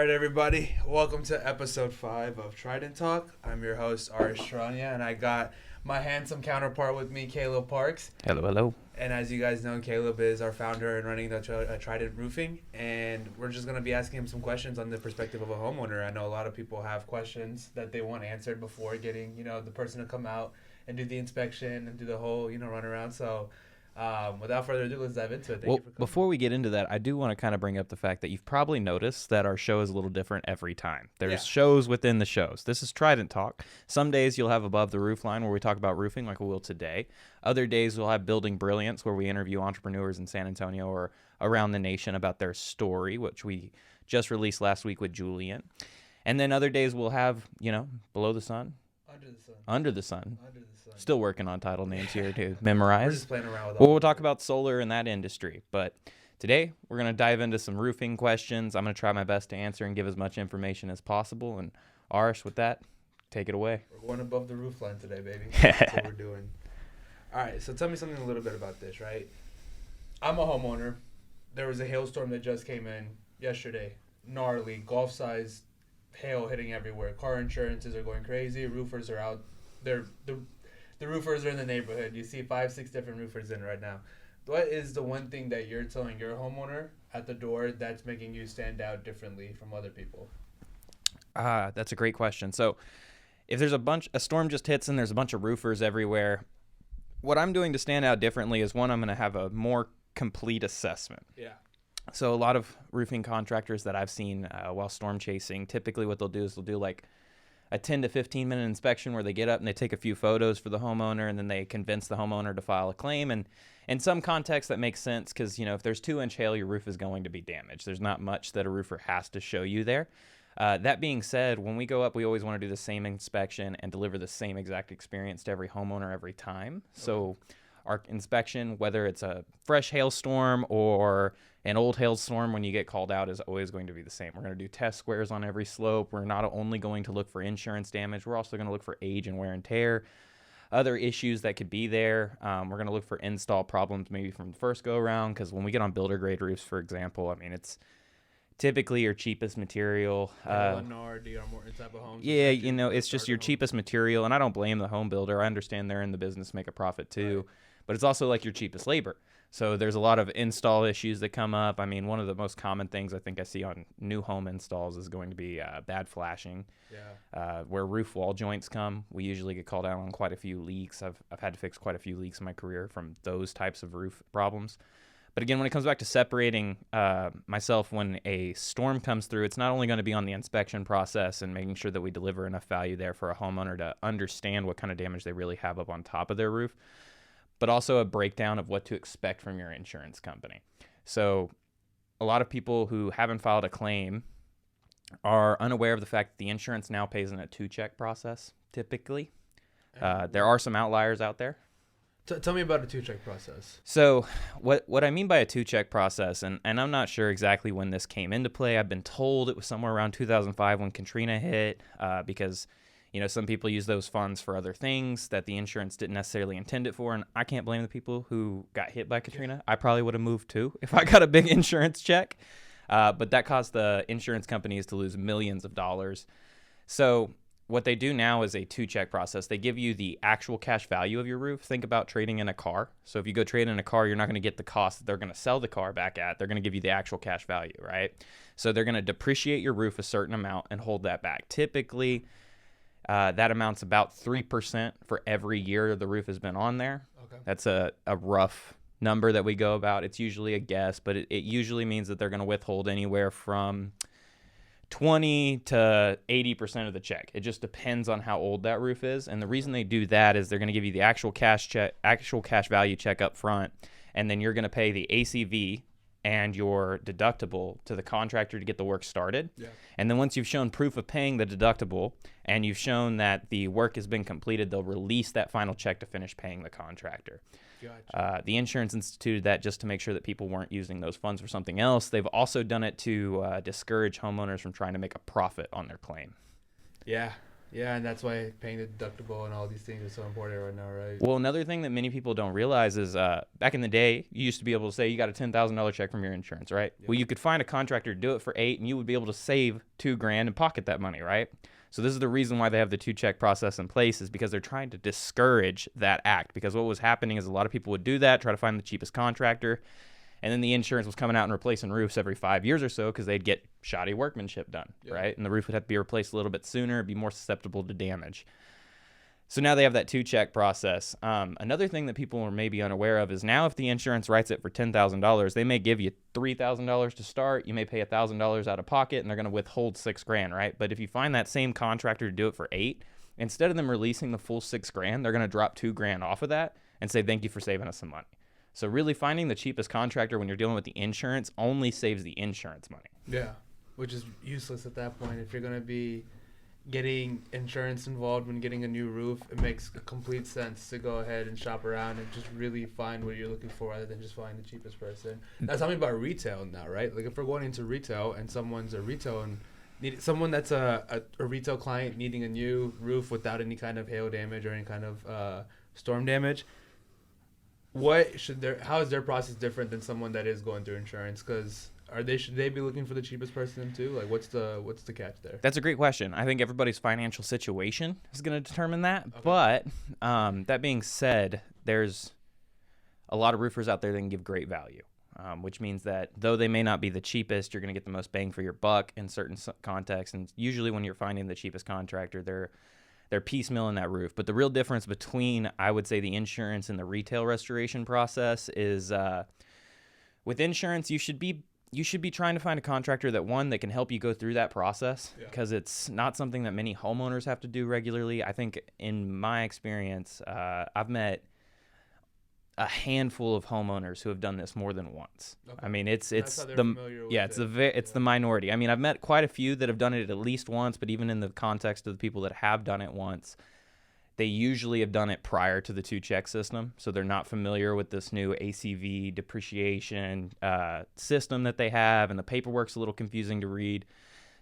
right, everybody. Welcome to episode 5 of Trident Talk. I'm your host, Arish, and I got my handsome counterpart with me, Kaleb Parks. Hello, hello. And as you guys know, Kaleb is our founder and running the Trident Roofing. And we're just going to be asking him some questions on the perspective of a homeowner. I know a lot of people have questions that they want answered before getting, the person to come out and do the inspection and do the whole, run around. So without further ado, let's dive into it. Thank you for coming. Before we get into that, I do want to kind of bring up the fact that you've probably noticed that our show is a little different every time. There's shows within the shows. This is Trident Talk. Some days you'll have Above the Roofline where we talk about roofing like we will today. Other days we'll have Building Brilliance where we interview entrepreneurs in San Antonio or around the nation about their story, which we just released last week with Julian. And then other days we'll have, Below the Sun. Under the Sun. Still working on title names here to memorize. We're just playing around with we'll talk about solar and that industry. But today, we're going to dive into some roofing questions. I'm going to try my best to answer and give as much information as possible. And Arish, with that, take it away. We're going above the roofline today, baby. That's what we're doing. All right, so tell me something a little bit about this, right? I'm a homeowner. There was a hailstorm that just came in yesterday. Gnarly, golf-sized hail hitting everywhere. Car insurances are going crazy. Roofers are out. The roofers are in the neighborhood. You see 5-6 different roofers in right now. What is the one thing that you're telling your homeowner at the door that's making you stand out differently from other people? That's a great question. So if there's a storm just hits and there's a bunch of roofers everywhere, what I'm doing to stand out differently is one, I'm going to have a more complete assessment. Yeah. So a lot of roofing contractors that I've seen while storm chasing, typically what they'll do is they'll do like a 10 to 15 minute inspection where they get up and they take a few photos for the homeowner and then they convince the homeowner to file a claim. And in some context that makes sense because, if there's 2-inch hail, your roof is going to be damaged. There's not much that a roofer has to show you there. That being said, when we go up, we always want to do the same inspection and deliver the same exact experience to every homeowner every time. Okay. So our inspection, whether it's a fresh hailstorm or an old hailstorm when you get called out, is always going to be the same. We're going to do test squares on every slope. We're not only going to look for insurance damage, we're also going to look for age and wear and tear, other issues that could be there. We're going to look for install problems maybe from the first go-around because when we get on builder grade roofs, for example, it's typically your cheapest material. Lennar, D.R. Morton type of homes. Yeah, it's just your cheapest material, and I don't blame the home builder. I understand they're in the business to make a profit too, right. But it's also like your cheapest labor. So there's a lot of install issues that come up. One of the most common things I think I see on new home installs is going to be bad flashing. Yeah. Where roof wall joints come, we usually get called out on quite a few leaks. I've had to fix quite a few leaks in my career from those types of roof problems. But again, when it comes back to separating myself when a storm comes through, it's not only going to be on the inspection process and making sure that we deliver enough value there for a homeowner to understand what kind of damage they really have up on top of their roof, but also a breakdown of what to expect from your insurance company. So a lot of people who haven't filed a claim are unaware of the fact that the insurance now pays in a 2-check process, typically. There are some outliers out there. Tell me about a 2-check process. So what I mean by a 2-check process, and I'm not sure exactly when this came into play. I've been told it was somewhere around 2005 when Katrina hit because some people use those funds for other things that the insurance didn't necessarily intend it for, and I can't blame the people who got hit by Katrina. I probably would have moved too if I got a big insurance check, but that caused the insurance companies to lose millions of dollars. So what they do now is a 2-check process. They give you the actual cash value of your roof. Think about trading in a car. So if you go trade in a car, you're not going to get the cost that they're going to sell the car back at. They're going to give you the actual cash value, right? So they're going to depreciate your roof a certain amount and hold that back. Typically, that amount's about 3% for every year the roof has been on there. Okay. That's a rough number that we go about. It's usually a guess, but it usually means that they're going to withhold anywhere from 20 to 80% of the check. It just depends on how old that roof is. And the reason they do that is they're going to give you the actual cash value check up front, and then you're going to pay the ACV and your deductible to the contractor to get the work started. Yeah. And then once you've shown proof of paying the deductible and you've shown that the work has been completed, they'll release that final check to finish paying the contractor. Gotcha. The insurance instituted that just to make sure that people weren't using those funds for something else. They've also done it to discourage homeowners from trying to make a profit on their claim. Yeah. Yeah, and that's why paying the deductible and all these things are so important right now, right? Well, another thing that many people don't realize is back in the day, you used to be able to say you got a $10,000 check from your insurance, right? Yeah. Well, you could find a contractor to do it for $8,000, and you would be able to save $2,000 and pocket that money, right? So this is the reason why they have the 2-check process in place, is because they're trying to discourage that act. Because what was happening is a lot of people would do that, try to find the cheapest contractor, and then the insurance was coming out and replacing roofs every 5 years or so because they'd get shoddy workmanship done, right? And the roof would have to be replaced a little bit sooner, be more susceptible to damage. So now they have that 2-check process. Another thing that people are maybe unaware of is now if the insurance writes it for $10,000, they may give you $3,000 to start. You may pay $1,000 out of pocket, and they're going to withhold $6,000, right? But if you find that same contractor to do it for $8,000, instead of them releasing the full $6,000, they're going to drop $2,000 off of that and say thank you for saving us some money. So really finding the cheapest contractor when you're dealing with the insurance only saves the insurance money. Yeah, which is useless at that point. If you're going to be getting insurance involved when getting a new roof, it makes complete sense to go ahead and shop around and just really find what you're looking for rather than just find the cheapest person. That's something about retail now, right? Like if we're going into retail and someone's a retail and someone that's a retail client needing a new roof without any kind of hail damage or any kind of storm damage, how is their process different than someone that is going through insurance? Because should they be looking for the cheapest person too? Like what's the catch there? That's a great question. I think everybody's financial situation is going to determine that. Okay. But that being said, there's a lot of roofers out there that can give great value, which means that though they may not be the cheapest, you're going to get the most bang for your buck in certain contexts. And usually when you're finding the cheapest contractor, they're piecemealing that roof. But the real difference between, I would say, the insurance and the retail restoration process is with insurance, you should be trying to find a contractor that can help you go through that process, because it's not something that many homeowners have to do regularly. I think in my experience, I've met a handful of homeowners who have done this more than once. Okay. I mean, it's the minority. I mean, I've met quite a few that have done it at least once, but even in the context of the people that have done it once, they usually have done it prior to the 2-check system, so they're not familiar with this new ACV depreciation system that they have, and the paperwork's a little confusing to read.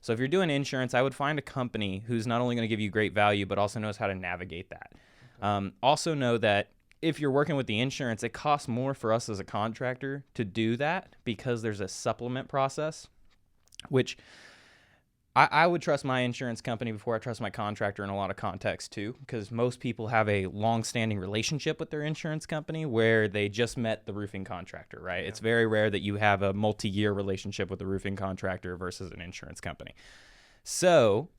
So if you're doing insurance, I would find a company who's not only going to give you great value, but also knows how to navigate that. Okay. Also know that if you're working with the insurance, it costs more for us as a contractor to do that because there's a supplement process, which I would trust my insurance company before I trust my contractor in a lot of contexts too, because most people have a long-standing relationship with their insurance company where they just met the roofing contractor, right? Yeah. It's very rare that you have a multi-year relationship with a roofing contractor versus an insurance company. So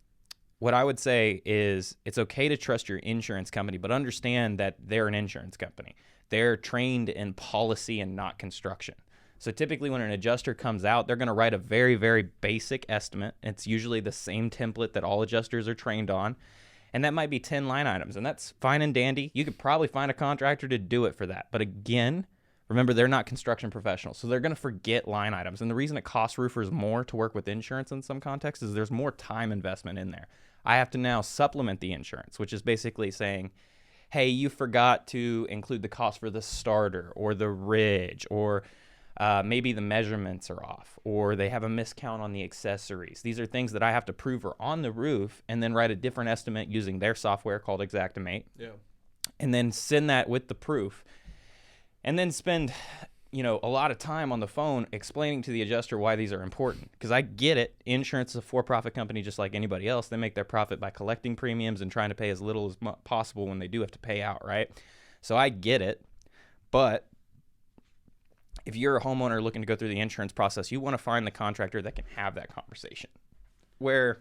what I would say is it's okay to trust your insurance company, but understand that they're an insurance company. They're trained in policy and not construction. So typically when an adjuster comes out, they're going to write a very, very basic estimate. It's usually the same template that all adjusters are trained on. And that might be 10 line items, and that's fine and dandy. You could probably find a contractor to do it for that. But again, remember, they're not construction professionals, so they're going to forget line items. And the reason it costs roofers more to work with insurance in some contexts is there's more time investment in there. I have to now supplement the insurance, which is basically saying, hey, you forgot to include the cost for the starter or the ridge, or maybe the measurements are off, or they have a miscount on the accessories. These are things that I have to prove are on the roof and then write a different estimate using their software called Xactimate. Yeah. And then send that with the proof. And then spend, a lot of time on the phone explaining to the adjuster why these are important. Because I get it. Insurance is a for-profit company just like anybody else. They make their profit by collecting premiums and trying to pay as little as possible when they do have to pay out, right? So I get it. But if you're a homeowner looking to go through the insurance process, you want to find the contractor that can have that conversation. Where,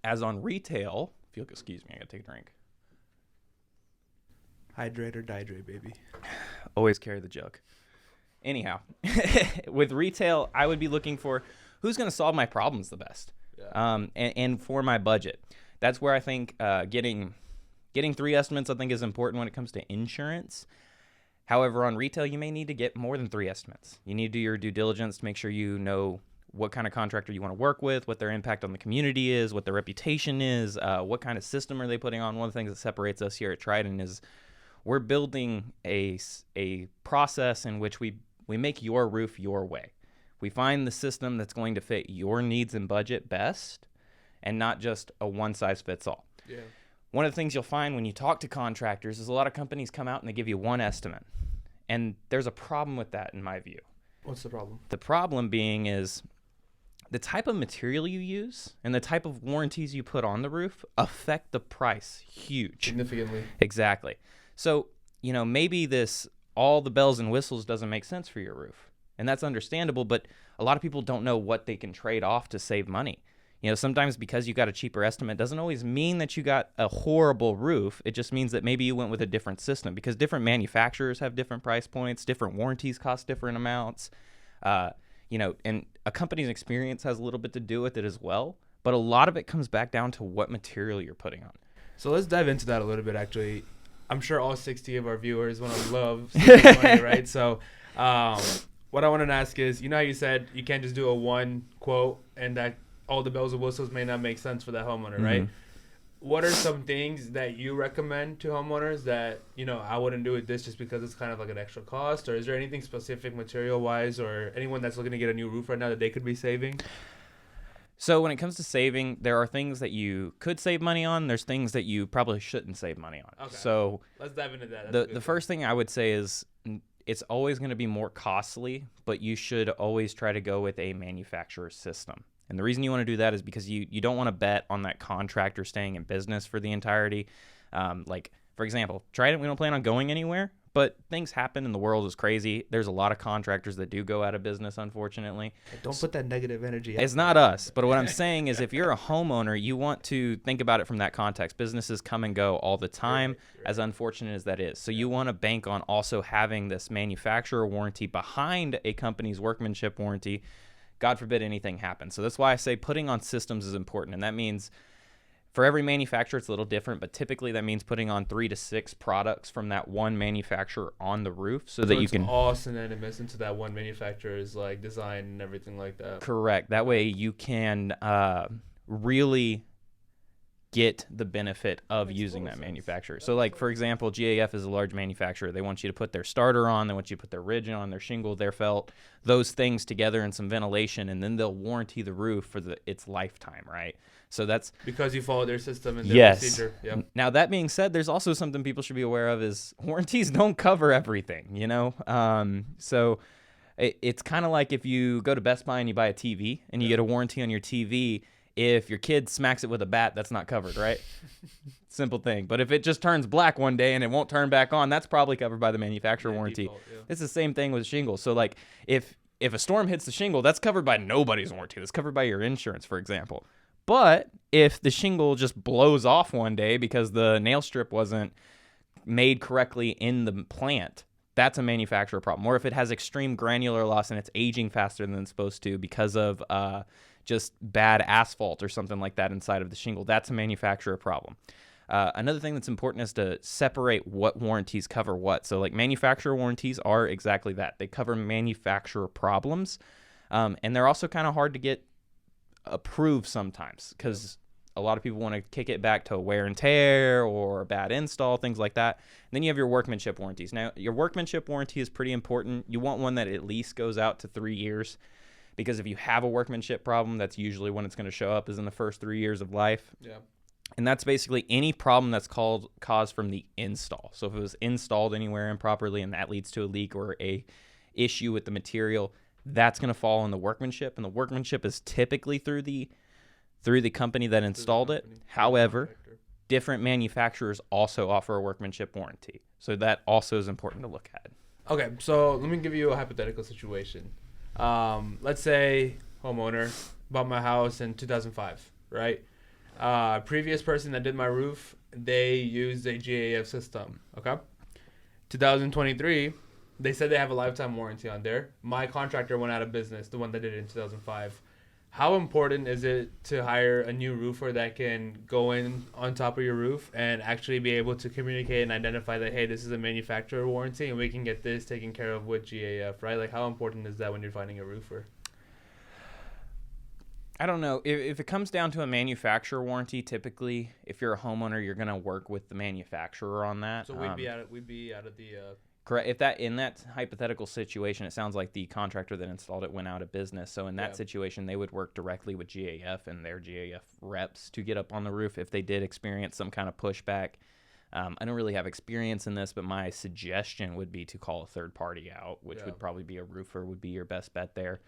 as on retail, if you'll excuse me, I got to take a drink. Hydrate or dihydrate, baby. Always carry the jug. Anyhow, with retail, I would be looking for who's going to solve my problems the best, and for my budget. That's where I think getting 3 estimates, I think, is important when it comes to insurance. However, on retail, you may need to get more than 3 estimates. You need to do your due diligence to make sure you know what kind of contractor you want to work with, what their impact on the community is, what their reputation is, what kind of system are they putting on. One of the things that separates us here at Trident is we're building a process in which we make your roof your way. We find the system that's going to fit your needs and budget best, and not just a one-size-fits-all. Yeah. One of the things you'll find when you talk to contractors is a lot of companies come out and they give you one estimate. And there's a problem with that in my view. What's the problem? The problem being is the type of material you use and the type of warranties you put on the roof affect the price huge. Significantly. Exactly. So, maybe all the bells and whistles doesn't make sense for your roof. And that's understandable, but a lot of people don't know what they can trade off to save money. Sometimes because you got a cheaper estimate doesn't always mean that you got a horrible roof. It just means that maybe you went with a different system because different manufacturers have different price points, different warranties cost different amounts. And a company's experience has a little bit to do with it as well. But a lot of it comes back down to what material you're putting on. So let's dive into that a little bit, actually. I'm sure all 60 of our viewers want to love saving money, right? So what I wanted to ask is, how you said you can't just do a one quote and that all the bells and whistles may not make sense for that homeowner, right? Mm-hmm. What are some things that you recommend to homeowners that, I wouldn't do it this just because it's kind of like an extra cost? Or is there anything specific material-wise or anyone that's looking to get a new roof right now that they could be saving? So when it comes to saving, there are things that you could save money on. There's things that you probably shouldn't save money on. Okay. So let's dive into that. The first thing I would say is it's always going to be more costly, but you should always try to go with a manufacturer's system. And the reason you want to do that is because you don't want to bet on that contractor staying in business for the entirety. Like, for example, Trident, we don't plan on going anywhere, but things happen and the world is crazy. There's a lot of contractors that do go out of business, unfortunately. Don't put that negative energy out. It's not us. But what I'm saying is if you're a homeowner, you want to think about it from that context. Businesses come and go all the time, right. As unfortunate as that is. So you want to bank on also having this manufacturer warranty behind a company's workmanship warranty. God forbid anything happens. So that's why I say putting on systems is important. And that means for every manufacturer, it's a little different, but typically that means putting on 3 to 6 products from that one manufacturer on the roof so that you can all synonymous into that one manufacturer's like design and everything like that. Correct. That way you can really get the benefit of using that manufacturer. So like, for example, GAF is a large manufacturer. They want you to put their starter on, they want you to put their ridge on, their shingle, their felt, those things together and some ventilation, and then they'll warranty the roof for its lifetime, right? So that's because you follow their system and their procedure. Yep. Now that being said, there's also something people should be aware of is warranties don't cover everything, So it's kind of like if you go to Best Buy and you buy a TV and you get a warranty on your TV. If your kid smacks it with a bat, that's not covered, right? Simple thing. But if it just turns black one day and it won't turn back on, that's probably covered by the manufacturer warranty. Default, yeah. It's the same thing with shingles. So like if a storm hits the shingle, that's covered by nobody's warranty. That's covered by your insurance, for example. But if the shingle just blows off one day because the nail strip wasn't made correctly in the plant, that's a manufacturer problem. Or if it has extreme granular loss and it's aging faster than it's supposed to because of just bad asphalt or something like that inside of the shingle, that's a manufacturer problem. Another thing that's important is to separate what warranties cover what. So like manufacturer warranties are exactly that. They cover manufacturer problems. And they're also kind of hard to get approved sometimes because a lot of people want to kick it back to wear and tear or a bad install, things like that. And then you have your workmanship warranties. Now, your workmanship warranty is pretty important. You want one that at least goes out to 3 years. Because if you have a workmanship problem, that's usually when it's going to show up is in the first 3 years of life. Yeah. And that's basically any problem that's caused from the install. So if it was installed anywhere improperly and that leads to a leak or a issue with the material, that's going to fall in the workmanship. And the workmanship is typically through the company that installed it. However, different manufacturers also offer a workmanship warranty. So that also is important to look at. Okay, so let me give you a hypothetical situation. Let's say homeowner bought my house in 2005, right? Previous person that did my roof, they used a GAF system, okay? 2023, they said they have a lifetime warranty on there. My contractor went out of business, the one that did it in 2005. How important is it to hire a new roofer that can go in on top of your roof and actually be able to communicate and identify that, hey, this is a manufacturer warranty and we can get this taken care of with GAF, right? Like, how important is that when you're finding a roofer? I don't know. If it comes down to a manufacturer warranty, typically, if you're a homeowner, you're going to work with the manufacturer on that. So we'd be out of the Correct. If that in that hypothetical situation, it sounds like the contractor that installed it went out of business. So in that situation, they would work directly with GAF and their GAF reps to get up on the roof if they did experience some kind of pushback. I don't really have experience in this, but my suggestion would be to call a third party out, which would probably be a roofer would be your best bet there.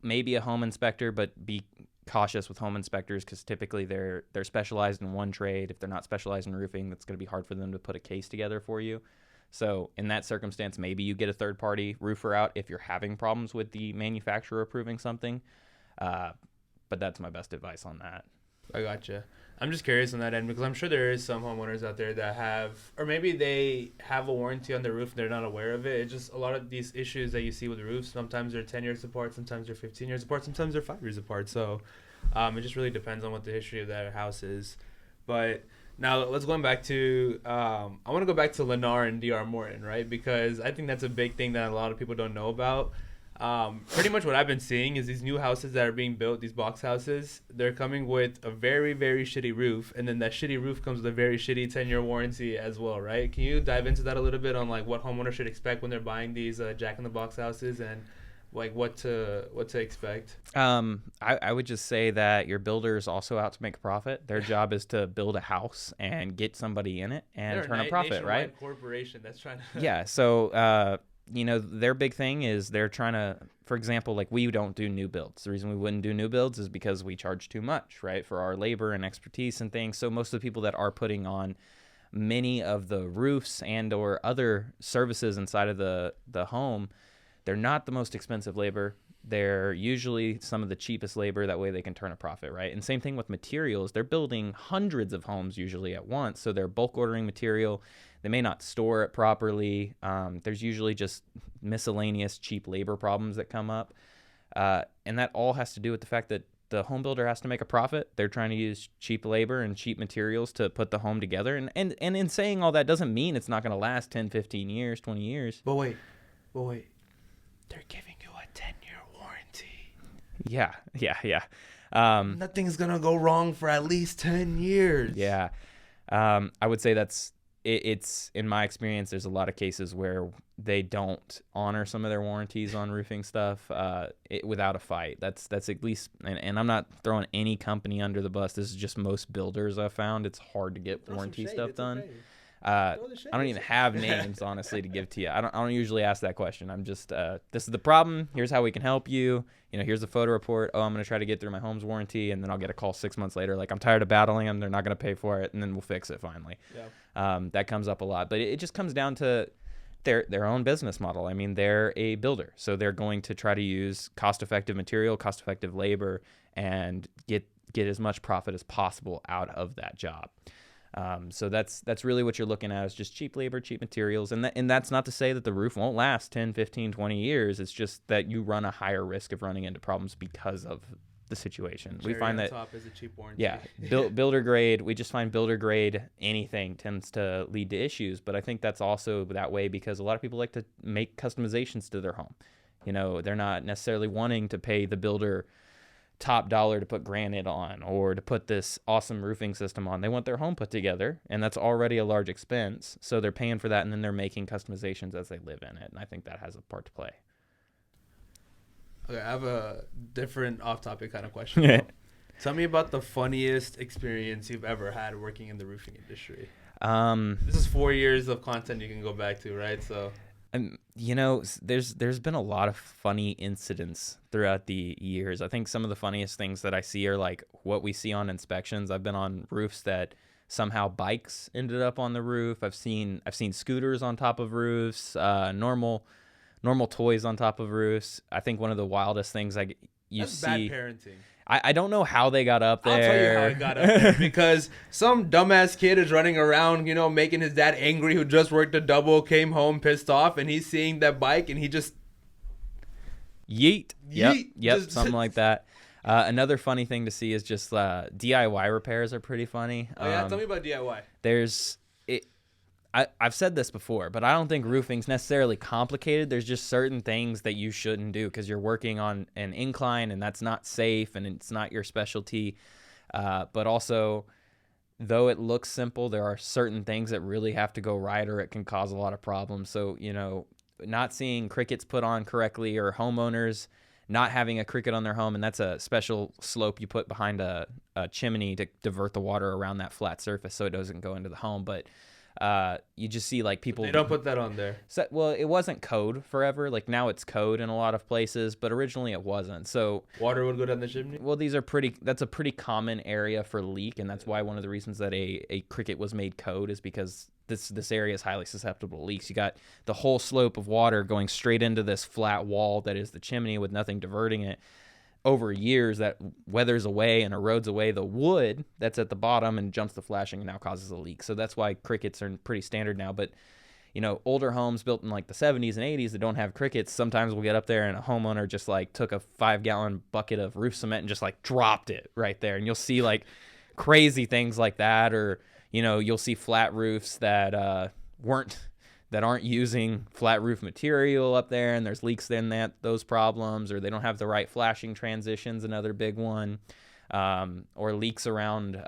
Maybe a home inspector, but be cautious with home inspectors because typically they're specialized in one trade. If they're not specialized in roofing, that's going to be hard for them to put a case together for you. So in that circumstance, maybe you get a third party roofer out if you're having problems with the manufacturer approving something. But that's my best advice on that. I gotcha. I'm just curious on that end because I'm sure there is some homeowners out there that have, or maybe they have a warranty on their roof and they're not aware of it. It's just a lot of these issues that you see with roofs. Sometimes they're 10 years apart, sometimes they're 15 years apart, sometimes they're 5 years apart. So it just really depends on what the history of that house is. But now let's go back to, I want to go back to Lennar and DR Morton, right? Because I think that's a big thing that a lot of people don't know about. Pretty much what I've been seeing is these new houses that are being built, these box houses, they're coming with a very, very shitty roof. And then that shitty roof comes with a very shitty 10-year warranty as well, right? Can you dive into that a little bit on like what homeowners should expect when they're buying these jack-in-the-box houses and like what to expect? I would just say that your builder is also out to make a profit. Their job is to build a house and get somebody in it and turn a profit, right? Corporation that's trying to yeah. So their big thing is they're trying to, for example, like we don't do new builds. The reason we wouldn't do new builds is because we charge too much, right, for our labor and expertise and things. So most of the people that are putting on many of the roofs and or other services inside of the home, they're not the most expensive labor. They're usually some of the cheapest labor. That way they can turn a profit, right? And same thing with materials. They're building hundreds of homes usually at once. So they're bulk ordering material. They may not store it properly. There's usually just miscellaneous cheap labor problems that come up. And that all has to do with the fact that the home builder has to make a profit. They're trying to use cheap labor and cheap materials to put the home together. And in saying all that doesn't mean it's not going to last 10, 15 years, 20 years. But wait. They're giving you a 10-year warranty. Yeah. Nothing's going to go wrong for at least 10 years. Yeah. I would say it's in my experience, there's a lot of cases where they don't honor some of their warranties on roofing stuff without a fight. That's at least, and I'm not throwing any company under the bus. This is just most builders I've found. It's hard to get warranty stuff done. Okay. I don't even have names, honestly, to give to you. I don't usually ask that question. I'm just, this is the problem. Here's how we can help you. Here's the photo report. Oh, I'm going to try to get through my home's warranty. And then I'll get a call 6 months later. Like, I'm tired of battling them. They're not going to pay for it. And then we'll fix it finally. Yeah. That comes up a lot. But it just comes down to their own business model. I mean, they're a builder. So they're going to try to use cost-effective material, cost-effective labor, and get as much profit as possible out of that job. So that's really what you're looking at is just cheap labor, cheap materials. And that's not to say that the roof won't last 10, 15, 20 years. It's just that you run a higher risk of running into problems because of the situation. Cherry we find on that top is a cheap warranty. Yeah, builder grade, we just find builder grade anything tends to lead to issues. But I think that's also that way because a lot of people like to make customizations to their home. They're not necessarily wanting to pay the builder top dollar to put granite on or to put this awesome roofing system on. They want their home put together, and that's already a large expense. So they're paying for that, and then they're making customizations as they live in it. And I think that has a part to play. Okay, I have a different off-topic kind of question. Tell me about the funniest experience you've ever had working in the roofing industry. This is 4 years of content you can go back to, right? So there's been a lot of funny incidents throughout the years. I think some of the funniest things that I see are like what we see on inspections. I've been on roofs that somehow bikes ended up on the roof. I've seen scooters on top of roofs, normal toys on top of roofs. I think one of the wildest things That's see. Bad parenting. I don't know how they got up there. I'll tell you how it got up there. Because some dumbass kid is running around, making his dad angry who just worked a double, came home pissed off, and he's seeing that bike, and he just... Yep, something like that. Another funny thing to see is just DIY repairs are pretty funny. Oh, yeah? Tell me about DIY. I've said this before, but I don't think roofing's necessarily complicated. There's just certain things that you shouldn't do because you're working on an incline and that's not safe and it's not your specialty. But also though it looks simple, there are certain things that really have to go right or it can cause a lot of problems. So, not seeing crickets put on correctly, or homeowners not having a cricket on their home, and that's a special slope you put behind a chimney to divert the water around that flat surface so it doesn't go into the home. But you just see like people. They don't put that on there. So, well, it wasn't code forever. Like now it's code in a lot of places, but originally it wasn't. So water would go down the chimney. Well, that's a pretty common area for leak, and that's why one of the reasons that a cricket was made code is because this area is highly susceptible to leaks. You got the whole slope of water going straight into this flat wall that is the chimney with nothing diverting it. Over years, that weathers away and erodes away the wood that's at the bottom and jumps the flashing and now causes a leak. So that's why crickets are pretty standard now. But, older homes built in like the 70s and 80s that don't have crickets, sometimes we'll get up there and a homeowner just like took a 5-gallon bucket of roof cement and just like dropped it right there. And you'll see like crazy things like that. Or, you'll see flat roofs that aren't using flat roof material up there, and there's leaks in those problems, or they don't have the right flashing transitions, another big one, or leaks around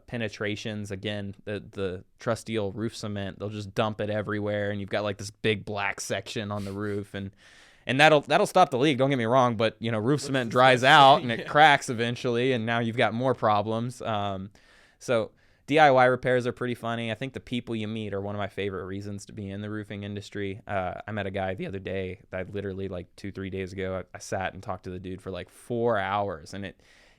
penetrations. Again, the trusty old roof cement, they'll just dump it everywhere, and you've got like this big black section on the roof, and that'll stop the leak, don't get me wrong, but roof cement dries out and it cracks eventually, and now you've got more problems. So DIY repairs are pretty funny. I think the people you meet are one of my favorite reasons to be in the roofing industry. I met a guy the other day that literally like 2-3 days ago, I sat and talked to the dude for like 4 hours, and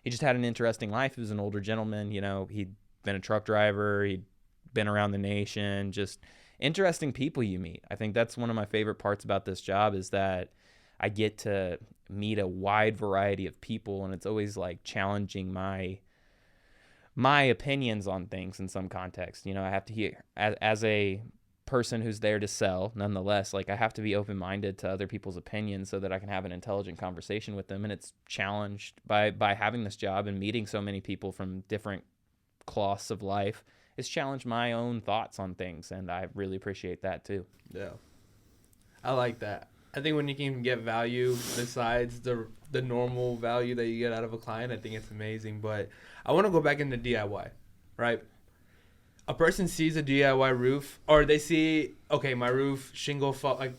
he just had an interesting life. He was an older gentleman. He'd been a truck driver. He'd been around the nation. Just interesting people you meet. I think that's one of my favorite parts about this job is that I get to meet a wide variety of people, and it's always like challenging my opinions on things in some context. I have to hear as a person who's there to sell, nonetheless, like I have to be open-minded to other people's opinions so that I can have an intelligent conversation with them. And it's challenged by having this job and meeting so many people from different cloths of life. It's challenged my own thoughts on things, and I really appreciate that too. Yeah, I like that. I think when you can get value besides the normal value that you get out of a client, I think it's amazing. But I want to go back into DIY, right? A person sees a DIY roof, or they see, okay, my roof shingle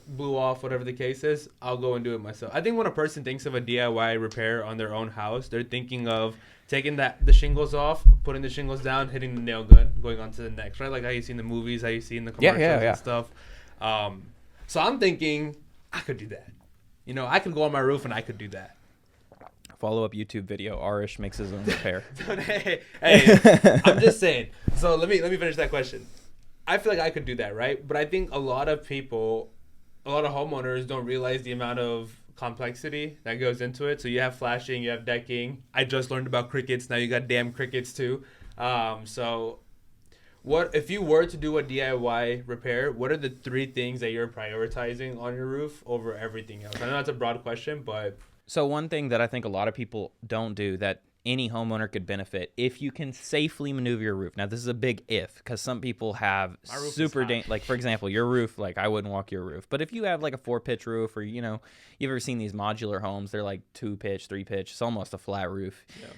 blew off, whatever the case is, I'll go and do it myself. I think when a person thinks of a DIY repair on their own house, they're thinking of taking the shingles off, putting the shingles down, hitting the nail gun, going on to the next, right? Like how you see in the movies, how you see in the commercials and stuff. So I'm thinking, I could do that. I could go on my roof and I could do that. Follow-up YouTube video, Arish makes his own repair. hey, I'm just saying. So let me finish that question. I feel like I could do that, right? But I think a lot of homeowners don't realize the amount of complexity that goes into it. So you have flashing, you have decking. I just learned about crickets. Now you got damn crickets too. So what if you were to do a DIY repair, what are the 3 things that you're prioritizing on your roof over everything else? I know that's a broad question, but... So one thing that I think a lot of people don't do that any homeowner could benefit, if you can safely maneuver your roof. Now, this is a big if, because some people have super like, for example, your roof, like I wouldn't walk your roof. But if you have like a 4-pitch roof, or, you've ever seen these modular homes, they're like 2-pitch, 3-pitch, it's almost a flat roof. Yeah.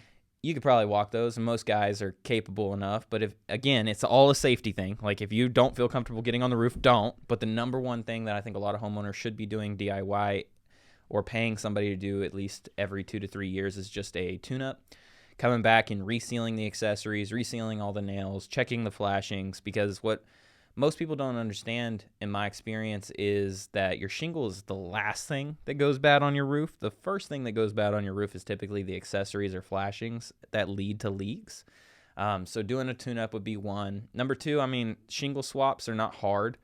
You could probably walk those, and most guys are capable enough. But again, it's all a safety thing. Like if you don't feel comfortable getting on the roof, don't. But the number one thing that I think a lot of homeowners should be doing DIY or paying somebody to do at least every 2 to 3 years is just a tune-up. Coming back and resealing the accessories, resealing all the nails, checking the flashings, because what most people don't understand, in my experience, is that your shingle is the last thing that goes bad on your roof. The first thing that goes bad on your roof is typically the accessories or flashings that lead to leaks. So doing a tune-up would be one. Number 2, shingle swaps are not hard.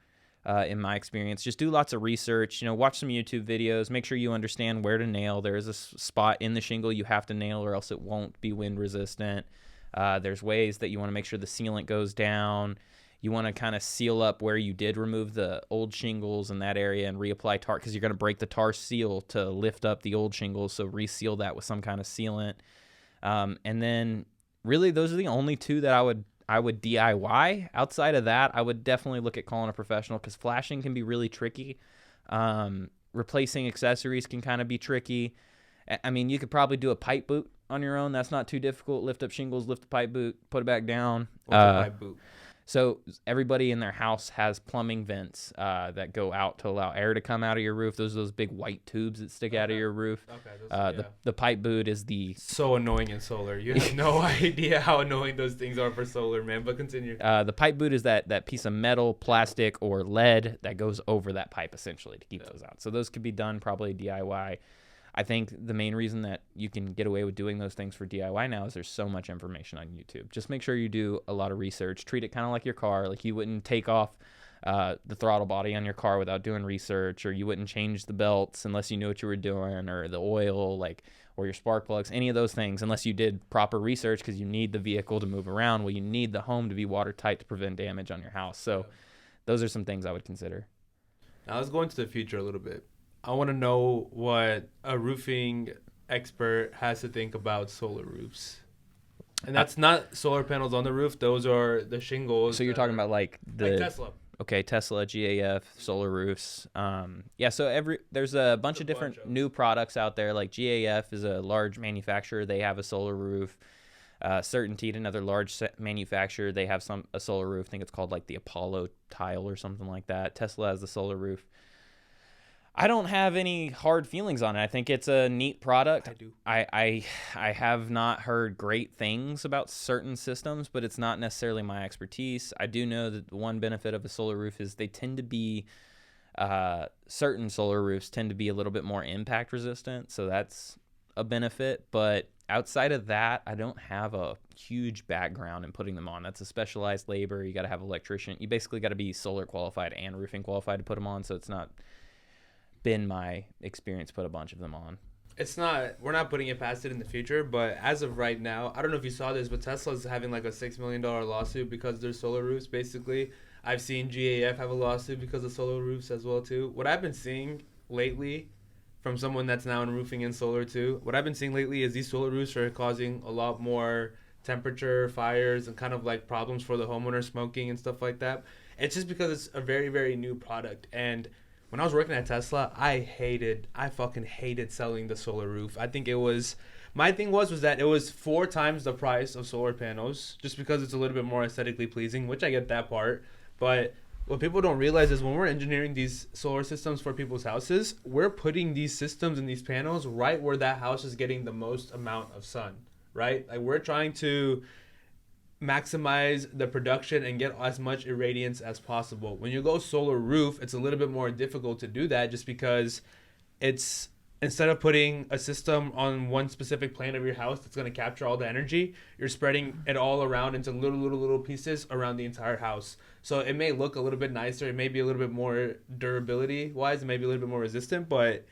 In my experience, just do lots of research, watch some YouTube videos, make sure you understand where to nail. There is a spot in the shingle you have to nail or else it won't be wind resistant. There's ways that you want to make sure the sealant goes down. You want to kind of seal up where you did remove the old shingles in that area and reapply tar, because you're going to break the tar seal to lift up the old shingles, so reseal that with some kind of sealant. And then really those are the only 2 that I would DIY. Outside of that, I would definitely look at calling a professional, because flashing can be really tricky. Replacing accessories can kind of be tricky. You could probably do a pipe boot on your own. That's not too difficult. Lift up shingles, lift the pipe boot, put it back down. What's a pipe boot? So everybody in their house has plumbing vents that go out to allow air to come out of your roof. Those big white tubes that stick out of your roof. Okay. The pipe boot is so annoying in solar. You have no idea how annoying those things are for solar, man. But continue. The pipe boot is that piece of metal, plastic, or lead that goes over that pipe essentially to keep those out. So those could be done probably DIY. I think the main reason that you can get away with doing those things for DIY now is there's so much information on YouTube. Just make sure you do a lot of research. Treat it kind of like your car. Like you wouldn't take off the throttle body on your car without doing research, or you wouldn't change the belts unless you knew what you were doing, or the oil, or your spark plugs, any of those things, unless you did proper research, because you need the vehicle to move around. Well, you need the home to be watertight to prevent damage on your house. So those are some things I would consider. Now let's go into the future a little bit. I want to know what a roofing expert has to think about solar roofs. And that's not solar panels on the roof. Those are the shingles. So you're talking about like Tesla. Okay, Tesla, GAF, solar roofs. So there's a bunch of different new products out there. Like GAF is a large manufacturer. They have a solar roof. Certainty, another large manufacturer, they have a solar roof. I think it's called like the Apollo Tile or something like that. Tesla has the solar roof. I don't have any hard feelings on it. I think it's a neat product. I do. I have not heard great things about certain systems, but it's not necessarily my expertise. I do know that the one benefit of a solar roof is they tend to be, certain solar roofs tend to be a little bit more impact resistant, so that's a benefit. But outside of that, I don't have a huge background in putting them on. That's a specialized labor. You got to have an electrician. You basically got to be solar qualified and roofing qualified to put them on, so it's not been my experience put a bunch of them on. We're not putting it past it in the future, but as of right now, I don't know if you saw this, but Tesla's having like a $6 million lawsuit because they're solar roofs, basically. I've seen GAF have a lawsuit because of solar roofs as well, too. What I've been seeing lately from someone that's now in roofing and solar, too, what I've been seeing lately is these solar roofs are causing a lot more temperature, fires, and kind of like problems for the homeowner, smoking and stuff like that. It's just because it's a very, very new product. And when I was working at Tesla, I fucking hated selling the solar roof. I think my thing was that it was 4 times the price of solar panels just because it's a little bit more aesthetically pleasing, which I get that part. But what people don't realize is when we're engineering these solar systems for people's houses, we're putting these systems and these panels right where that house is getting the most amount of sun, right? Like we're trying to maximize the production and get as much irradiance as possible. When you go solar roof, it's a little bit more difficult to do that just because it's, instead of putting a system on one specific plane of your house that's going to capture all the energy, you're spreading it all around into little pieces around the entire house. So it may look a little bit nicer, it may be a little bit more durability wise, it may be a little bit more resistant, but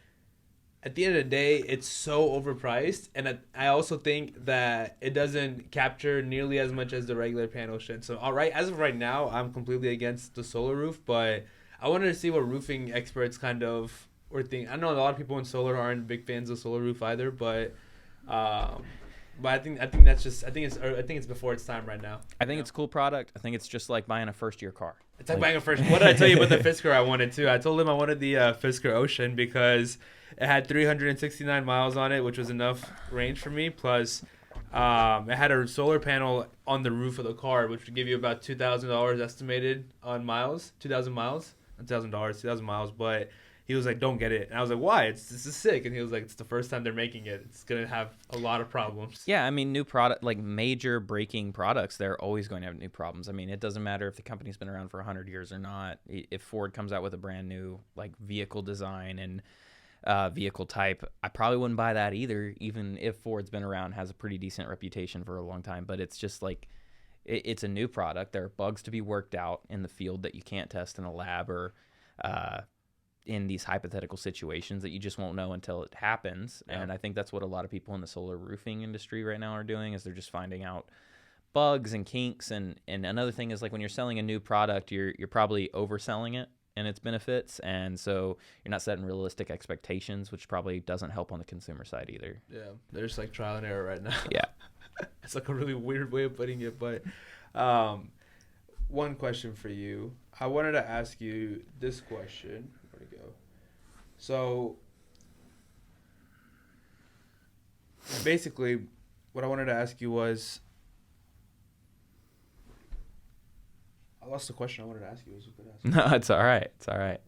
at the end of the day, it's so overpriced, and I also think that it doesn't capture nearly as much as the regular panel should. So, as of right now, I'm completely against the solar roof, but I wanted to see what roofing experts kind of were thinking. I know a lot of people in solar aren't big fans of solar roof either, but I think it's before its time right now. I think it's a cool product. I think it's just like buying a first-year car. It's like buying a first. What did I tell you about the Fisker I wanted too? I told him I wanted the Fisker Ocean because it had 369 miles on it, which was enough range for me. Plus, it had a solar panel on the roof of the car, which would give you about $2,000 estimated on miles. 2,000 miles, $2,000, 2,000 miles. But he was like, "Don't get it," and I was like, "Why? This is sick." And he was like, "It's the first time they're making it. It's gonna have a lot of problems." Yeah, I mean, new product, like major breaking products, they're always going to have new problems. I mean, it doesn't matter if the company's been around for 100 years or not. If Ford comes out with a brand new like vehicle design and vehicle type, I probably wouldn't buy that either, even if Ford's been around, has a pretty decent reputation for a long time. But it's just like, it's a new product. There are bugs to be worked out in the field that you can't test in a lab or in these hypothetical situations that you just won't know until it happens. Yeah. And I think that's what a lot of people in the solar roofing industry right now are doing, is they're just finding out bugs and kinks. And another thing is, like, when you're selling a new product, you're probably overselling it and its benefits, and so you're not setting realistic expectations, which probably doesn't help on the consumer side either. Yeah, there's like trial and error right now. Yeah. It's like a really weird way of putting it, but one question for you. I wanted to ask you this question. Where'd it go? So basically, what I wanted to ask you was, I lost the question I wanted to ask you. No, it's all right. It's all right.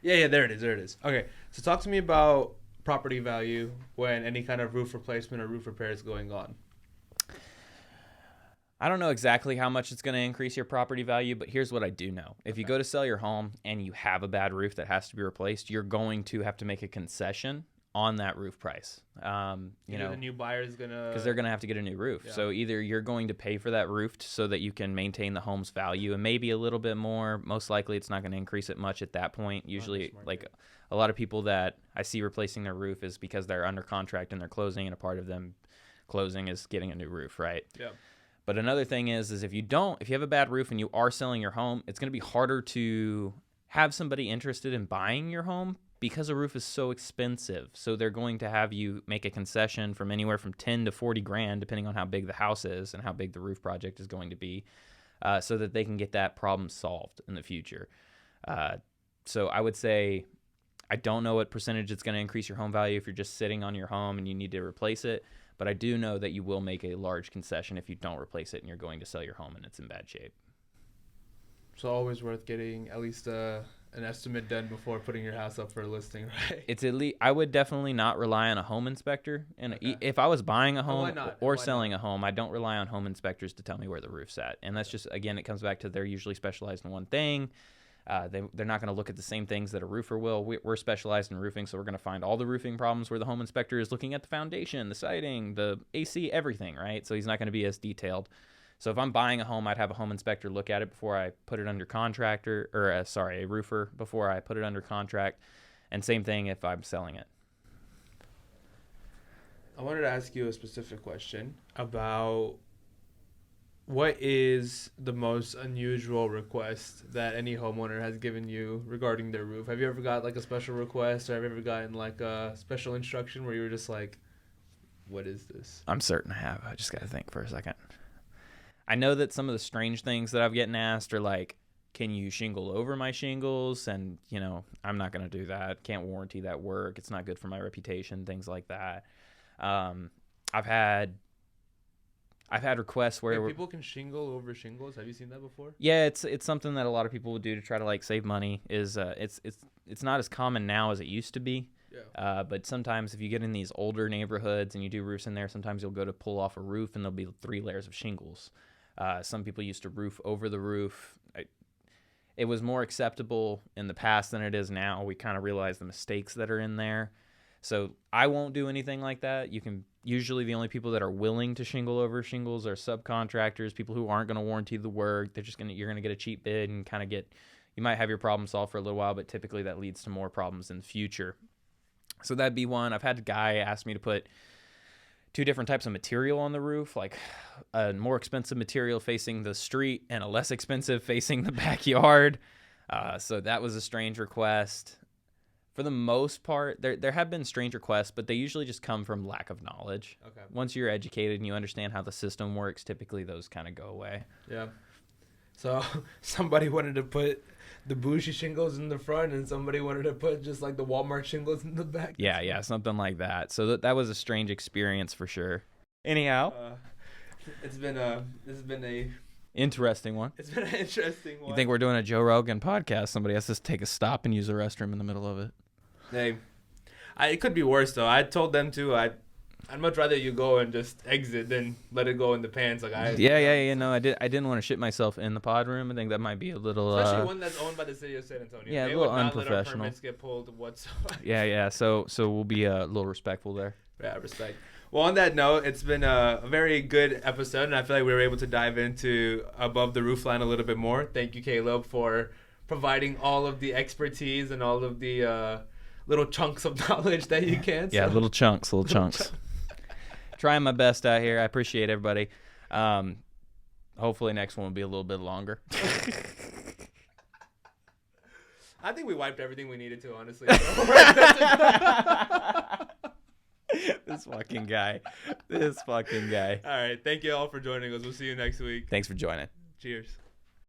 Yeah, there it is. Okay, so talk to me about property value when any kind of roof replacement or roof repair is going on. I don't know exactly how much it's going to increase your property value, but here's what I do know. If you go to sell your home and you have a bad roof that has to be replaced, you're going to have to make a concession on that roof price. The new buyer is going to... Because they're going to have to get a new roof. Yeah. So either you're going to pay for that roof so that you can maintain the home's value and maybe a little bit more. Most likely it's not going to increase it much at that point. Usually, a lot of people that I see replacing their roof is because they're under contract and they're closing, and a part of them closing is getting a new roof, right? Yeah. But another thing is if you have a bad roof and you are selling your home, it's going to be harder to have somebody interested in buying your home because a roof is so expensive. So they're going to have you make a concession from anywhere from 10 to 40 grand, depending on how big the house is and how big the roof project is going to be, so that they can get that problem solved in the future. So I would say, I don't know what percentage it's going to increase your home value if you're just sitting on your home and you need to replace it. But I do know that you will make a large concession if you don't replace it and you're going to sell your home and it's in bad shape. So always worth getting at least an estimate done before putting your house up for a listing, right? It's at least, I would definitely not rely on a home inspector. And if I was buying a home or selling a home, I don't rely on home inspectors to tell me where the roof's at. And that's just, again, it comes back to they're usually specialized in one thing. They're not going to look at the same things that a roofer will. We're specialized in roofing, so we're going to find all the roofing problems where the home inspector is looking at the foundation, the siding, the AC, everything, right? So he's not going to be as detailed. So if I'm buying a home, I'd have a home inspector look at it before I put it under a roofer before I put it under contract. And same thing if I'm selling it. I wanted to ask you a specific question about what is the most unusual request that any homeowner has given you regarding their roof? Have you ever got like a special request, or have you ever gotten like a special instruction where you were just like, what is this? I'm certain I have. I just got to think for a second. I know that some of the strange things that I've getting asked are like, can you shingle over my shingles? And, I'm not going to do that. Can't warranty that work. It's not good for my reputation, things like that. I've had requests where people can shingle over shingles. Have you seen that before? Yeah, it's something that a lot of people would do to try to like save money. It's not as common now as it used to be. Yeah. But sometimes if you get in these older neighborhoods and you do roofs in there, sometimes you'll go to pull off a roof and there'll be 3 layers of shingles. Some people used to roof over the roof. It was more acceptable in the past than it is now. We kind of realize the mistakes that are in there. So I won't do anything like that. Usually the only people that are willing to shingle over shingles are subcontractors, people who aren't going to warranty the work. You're going to get a cheap bid and you might have your problem solved for a little while, but typically that leads to more problems in the future. So that'd be one. I've had a guy ask me to put 2 different types of material on the roof, like a more expensive material facing the street and a less expensive facing the backyard. So that was a strange request. For the most part, there have been strange requests, but they usually just come from lack of knowledge. Okay. Once you're educated and you understand how the system works, typically those kind of go away. Yeah. So somebody wanted to put the bougie shingles in the front, and somebody wanted to put just like the Walmart shingles in the back. Yeah, something like that. So that was a strange experience for sure. Anyhow, this has been a interesting one. It's been an interesting one. You think we're doing a Joe Rogan podcast? Somebody has to take a stop and use the restroom in the middle of it. Hey, it could be worse though. I told them to. I'd much rather you go and just exit than let it go in the pants. Like I didn't want to shit myself in the pod room. I think that might be a little especially one that's owned by the city of San Antonio. Yeah, they a little would not unprofessional. Let our permits get pulled whatsoever. Yeah. So we'll be a little respectful there. Yeah, respect. Well, on that note, it's been a very good episode, and I feel like we were able to dive into Above the Roofline a little bit more. Thank you, Kaleb, for providing all of the expertise and all of the little chunks of knowledge that you can. Yeah, little chunks. Trying my best out here. I appreciate everybody. Hopefully next one will be a little bit longer. I think we wiped everything we needed to, honestly. This fucking guy. All right. Thank you all for joining us. We'll see you next week. Thanks for joining. Cheers.